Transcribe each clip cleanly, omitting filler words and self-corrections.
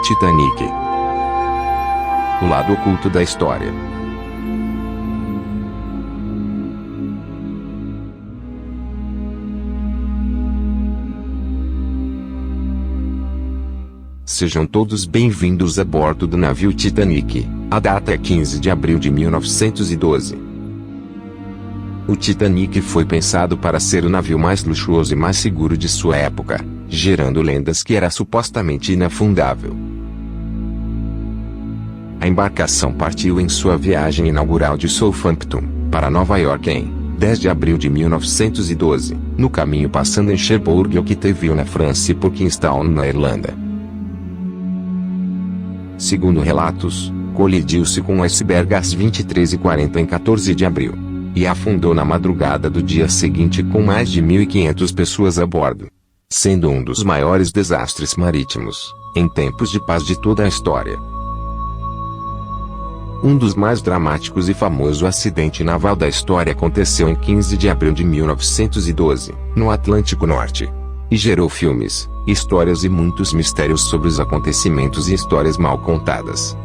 Titanic. O lado oculto da história. Sejam todos bem-vindos a bordo do navio Titanic. A data é 15 de abril de 1912. O Titanic foi pensado para ser o navio mais luxuoso e mais seguro de sua época, gerando lendas que era supostamente inafundável. A embarcação partiu em sua viagem inaugural de Southampton para Nova York em 10 de abril de 1912, no caminho passando em Cherbourg, Octeville na França, e por Kingstown na Irlanda. Segundo relatos, colidiu-se com um iceberg às 23h40 em 14 de abril. E afundou na madrugada do dia seguinte com mais de 1.500 pessoas a bordo. Sendo um dos maiores desastres marítimos, em tempos de paz, de toda a história. Um dos mais dramáticos e famoso acidente naval da história aconteceu em 15 de abril de 1912, no Atlântico Norte. E gerou filmes, histórias e muitos mistérios sobre os acontecimentos e histórias mal contadas.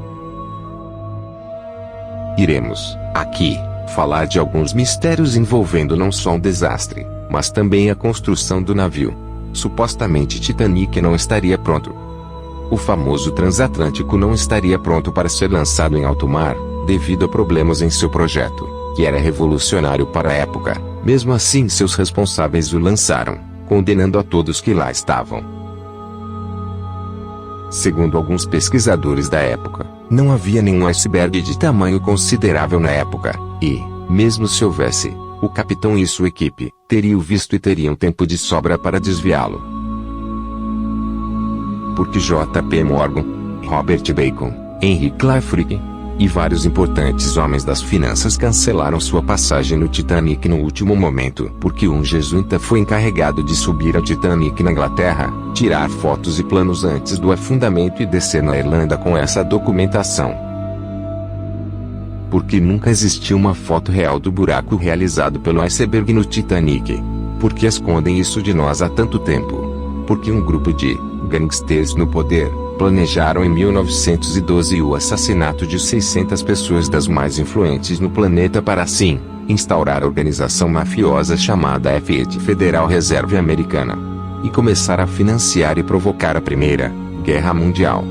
Iremos, aqui, falar de alguns mistérios envolvendo não só um desastre, mas também a construção do navio. Supostamente Titanic não estaria pronto. O famoso transatlântico não estaria pronto para ser lançado em alto mar, devido a problemas em seu projeto, que era revolucionário para a época. Mesmo assim, seus responsáveis o lançaram, condenando a todos que lá estavam. Segundo alguns pesquisadores da época, não havia nenhum iceberg de tamanho considerável na época, e, mesmo se houvesse, o capitão e sua equipe teriam visto e teriam tempo de sobra para desviá-lo. Porque J.P. Morgan, Robert Bacon, Henry Clay Frick e vários importantes homens das finanças cancelaram sua passagem no Titanic no último momento, porque um jesuíta foi encarregado de subir ao Titanic na Inglaterra, tirar fotos e planos antes do afundamento e descer na Irlanda com essa documentação. Porque nunca existiu uma foto real do buraco realizado pelo iceberg no Titanic. Porque escondem isso de nós há tanto tempo. Porque um grupo de gangsters no poder planejaram em 1912 o assassinato de 600 pessoas das mais influentes no planeta para assim instaurar a organização mafiosa chamada Federal Reserve Americana e começar a financiar e provocar a Primeira Guerra Mundial.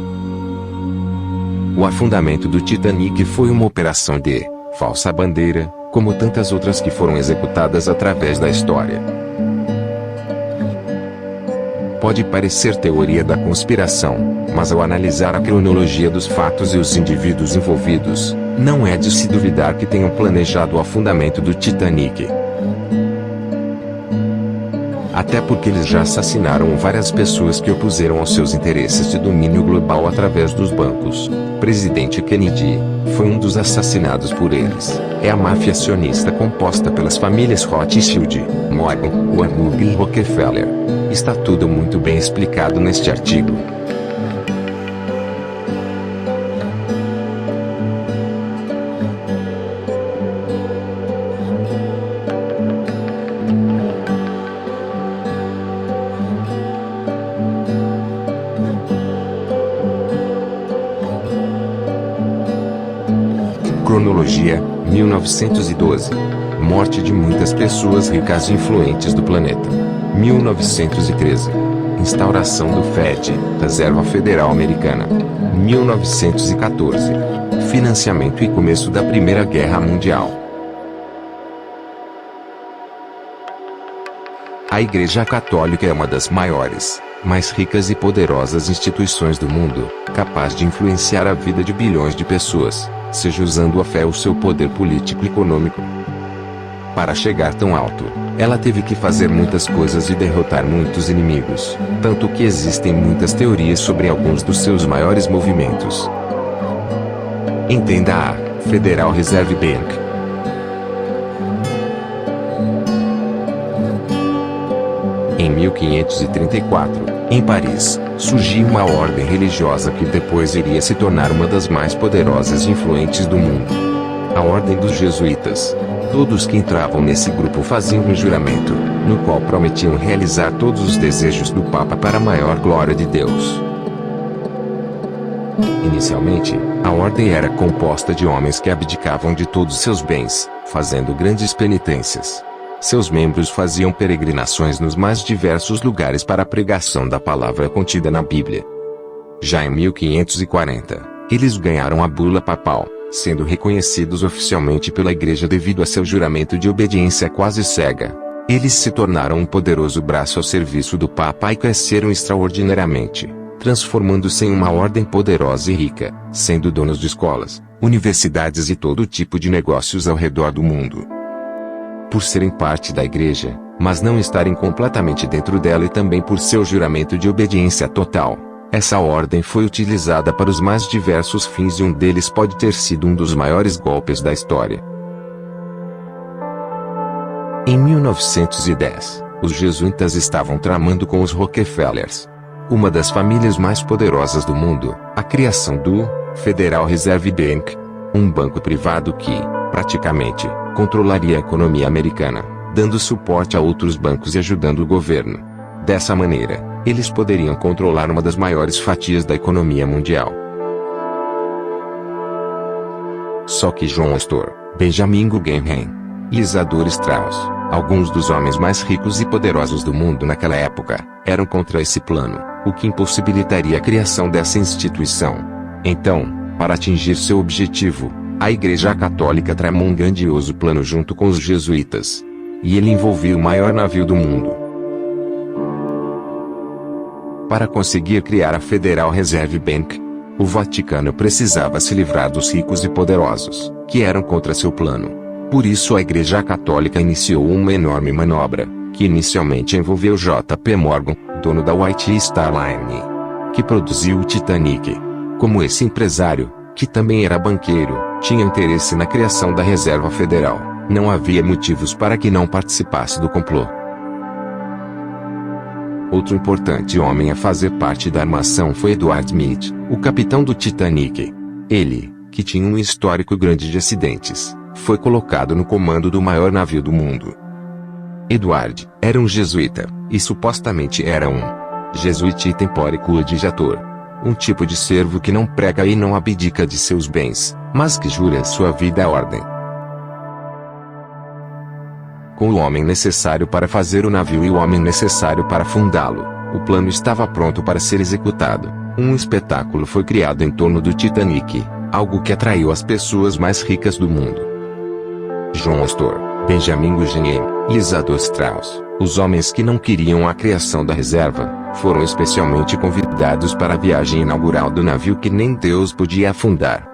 O afundamento do Titanic foi uma operação de falsa bandeira, como tantas outras que foram executadas através da história. Pode parecer teoria da conspiração, mas ao analisar a cronologia dos fatos e os indivíduos envolvidos, não é de se duvidar que tenham planejado o afundamento do Titanic. Até porque eles já assassinaram várias pessoas que opuseram aos seus interesses de domínio global através dos bancos. Presidente Kennedy foi um dos assassinados por eles. É a máfia acionista composta pelas famílias Rothschild, Morgan, Warburg e Rockefeller. Está tudo muito bem explicado neste artigo. Cronologia, 1912. Morte de muitas pessoas ricas e influentes do planeta. 1913. Instauração do FED, Reserva Federal Americana. 1914. Financiamento e começo da Primeira Guerra Mundial. A Igreja Católica é uma das maiores, mais ricas e poderosas instituições do mundo, capaz de influenciar a vida de bilhões de pessoas, seja usando a fé ou seu poder político e econômico. Para chegar tão alto, ela teve que fazer muitas coisas e derrotar muitos inimigos, tanto que existem muitas teorias sobre alguns dos seus maiores movimentos. Entenda a Federal Reserve Bank. Em 1534, em Paris, surgiu uma ordem religiosa que depois iria se tornar uma das mais poderosas e influentes do mundo. A Ordem dos Jesuítas. Todos que entravam nesse grupo faziam um juramento, no qual prometiam realizar todos os desejos do Papa para a maior glória de Deus. Inicialmente, a ordem era composta de homens que abdicavam de todos seus bens, fazendo grandes penitências. Seus membros faziam peregrinações nos mais diversos lugares para a pregação da palavra contida na Bíblia. Já em 1540, eles ganharam a bula papal, sendo reconhecidos oficialmente pela Igreja devido a seu juramento de obediência quase cega. Eles se tornaram um poderoso braço ao serviço do Papa e cresceram extraordinariamente, transformando-se em uma ordem poderosa e rica, sendo donos de escolas, universidades e todo tipo de negócios ao redor do mundo. Por serem parte da Igreja, mas não estarem completamente dentro dela e também por seu juramento de obediência total, essa ordem foi utilizada para os mais diversos fins e um deles pode ter sido um dos maiores golpes da história. Em 1910, os jesuítas estavam tramando com os Rockefellers, uma das famílias mais poderosas do mundo, a criação do Federal Reserve Bank, um banco privado que, praticamente, controlaria a economia americana, dando suporte a outros bancos e ajudando o governo. Dessa maneira, eles poderiam controlar uma das maiores fatias da economia mundial. Só que John Astor, Benjamin Guggenheim e Isadora Straus, alguns dos homens mais ricos e poderosos do mundo naquela época, eram contra esse plano, o que impossibilitaria a criação dessa instituição. Então, para atingir seu objetivo, a Igreja Católica tramou um grandioso plano junto com os jesuítas. E ele envolvia o maior navio do mundo. Para conseguir criar a Federal Reserve Bank, o Vaticano precisava se livrar dos ricos e poderosos, que eram contra seu plano. Por isso a Igreja Católica iniciou uma enorme manobra, que inicialmente envolveu J.P. Morgan, dono da White Star Line, que produziu o Titanic. Como esse empresário, que também era banqueiro, tinha interesse na criação da Reserva Federal, não havia motivos para que não participasse do complô. Outro importante homem a fazer parte da armação foi Edward Smith, o capitão do Titanic. Ele, que tinha um histórico grande de acidentes, foi colocado no comando do maior navio do mundo. Edward era um jesuíta, e supostamente era um jesuíta tempórico odiator, um tipo de servo que não prega e não abdica de seus bens, mas que jura sua vida à ordem. Com o homem necessário para fazer o navio e o homem necessário para fundá-lo, o plano estava pronto para ser executado. Um espetáculo foi criado em torno do Titanic, algo que atraiu as pessoas mais ricas do mundo. John Astor, Benjamin Guggenheim e Isadora Straus, os homens que não queriam a criação da reserva, foram especialmente convidados para a viagem inaugural do navio que nem Deus podia afundar.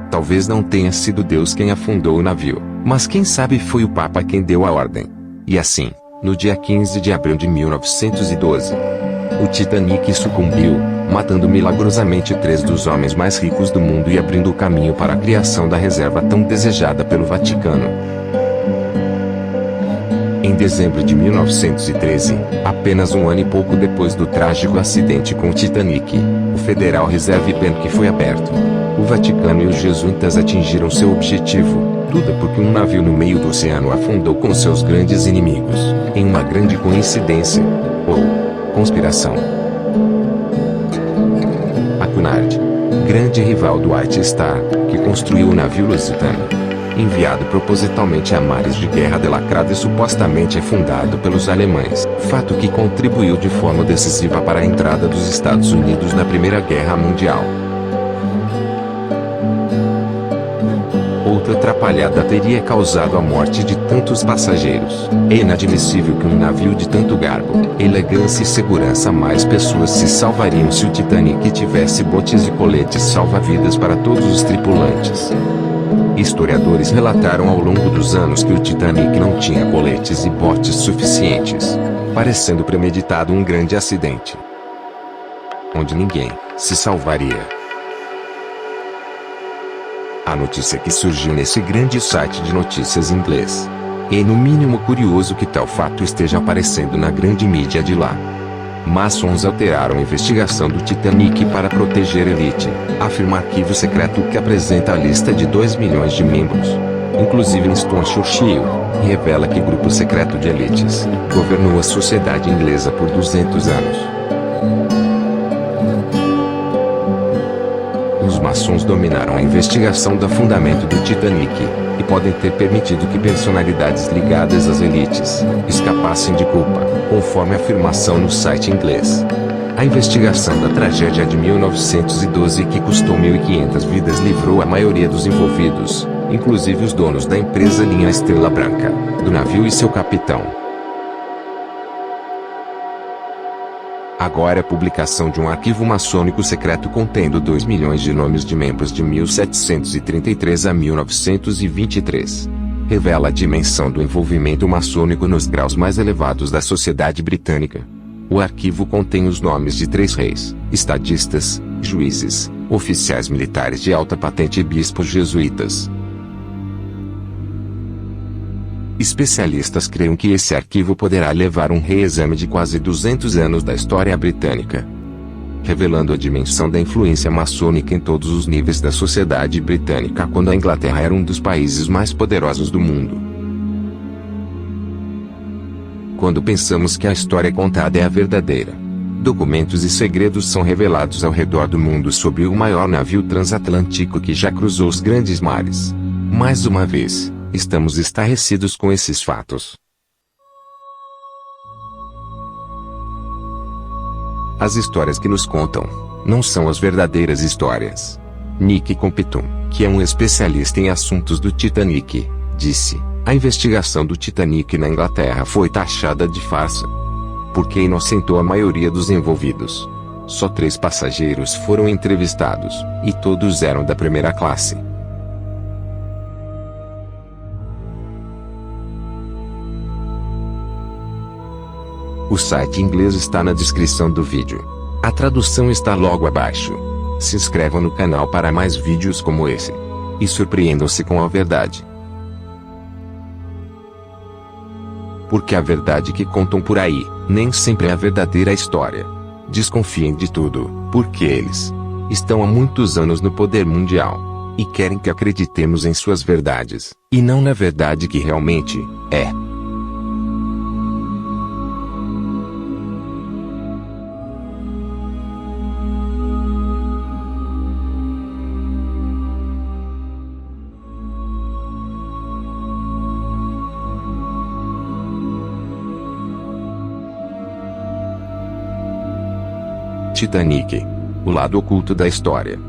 Talvez não tenha sido Deus quem afundou o navio, mas quem sabe foi o Papa quem deu a ordem. E assim, no dia 15 de abril de 1912, o Titanic sucumbiu, matando milagrosamente 3 dos homens mais ricos do mundo e abrindo o caminho para a criação da reserva tão desejada pelo Vaticano. Em dezembro de 1913, apenas um ano e pouco depois do trágico acidente com o Titanic, o Federal Reserve Bank foi aberto. O Vaticano e os jesuítas atingiram seu objetivo, tudo porque um navio no meio do oceano afundou com seus grandes inimigos, em uma grande coincidência, ou conspiração. A Cunard, grande rival do White Star, que construiu o navio lusitano, enviado propositalmente a mares de guerra delacrado e supostamente afundado pelos alemães, fato que contribuiu de forma decisiva para a entrada dos Estados Unidos na Primeira Guerra Mundial. Outra atrapalhada teria causado a morte de tantos passageiros. É inadmissível que um navio de tanto garbo, elegância e segurança mais pessoas se salvariam se o Titanic tivesse botes e coletes salva-vidas para todos os tripulantes. Historiadores relataram ao longo dos anos que o Titanic não tinha coletes e botes suficientes, parecendo premeditado um grande acidente, onde ninguém se salvaria. A notícia que surgiu nesse grande site de notícias inglês. É no mínimo curioso que tal fato esteja aparecendo na grande mídia de lá. Maçons alteraram a investigação do Titanic para proteger a elite, afirma arquivo secreto que apresenta a lista de 2 milhões de membros, inclusive Winston Churchill, e revela que grupo secreto de elites governou a sociedade inglesa por 200 anos. Os maçons dominaram a investigação do afundamento do Titanic, e podem ter permitido que personalidades ligadas às elites escapassem de culpa, conforme a afirmação no site inglês. A investigação da tragédia de 1912 que custou 1.500 vidas livrou a maioria dos envolvidos, inclusive os donos da empresa Linha Estrela Branca, do navio e seu capitão. Agora a publicação de um arquivo maçônico secreto contendo 2 milhões de nomes de membros de 1733 a 1923. Revela a dimensão do envolvimento maçônico nos graus mais elevados da sociedade britânica. O arquivo contém os nomes de 3 reis, estadistas, juízes, oficiais militares de alta patente e bispos jesuítas. Especialistas creem que esse arquivo poderá levar um reexame de quase 200 anos da história britânica, revelando a dimensão da influência maçônica em todos os níveis da sociedade britânica quando a Inglaterra era um dos países mais poderosos do mundo. Quando pensamos que a história contada é a verdadeira, documentos e segredos são revelados ao redor do mundo sobre o maior navio transatlântico que já cruzou os grandes mares. Mais uma vez, estamos estarrecidos com esses fatos. As histórias que nos contam não são as verdadeiras histórias. Nick Compton, que é um especialista em assuntos do Titanic, disse: a investigação do Titanic na Inglaterra foi taxada de farsa, porque inocentou a maioria dos envolvidos. Só 3 passageiros foram entrevistados, e todos eram da primeira classe. O site inglês está na descrição do vídeo. A tradução está logo abaixo. Se inscrevam no canal para mais vídeos como esse. E surpreendam-se com a verdade. Porque a verdade que contam por aí, nem sempre é a verdadeira história. Desconfiem de tudo, porque eles estão há muitos anos no poder mundial. E querem que acreditemos em suas verdades, e não na verdade que realmente é. Titanic. O lado oculto da história.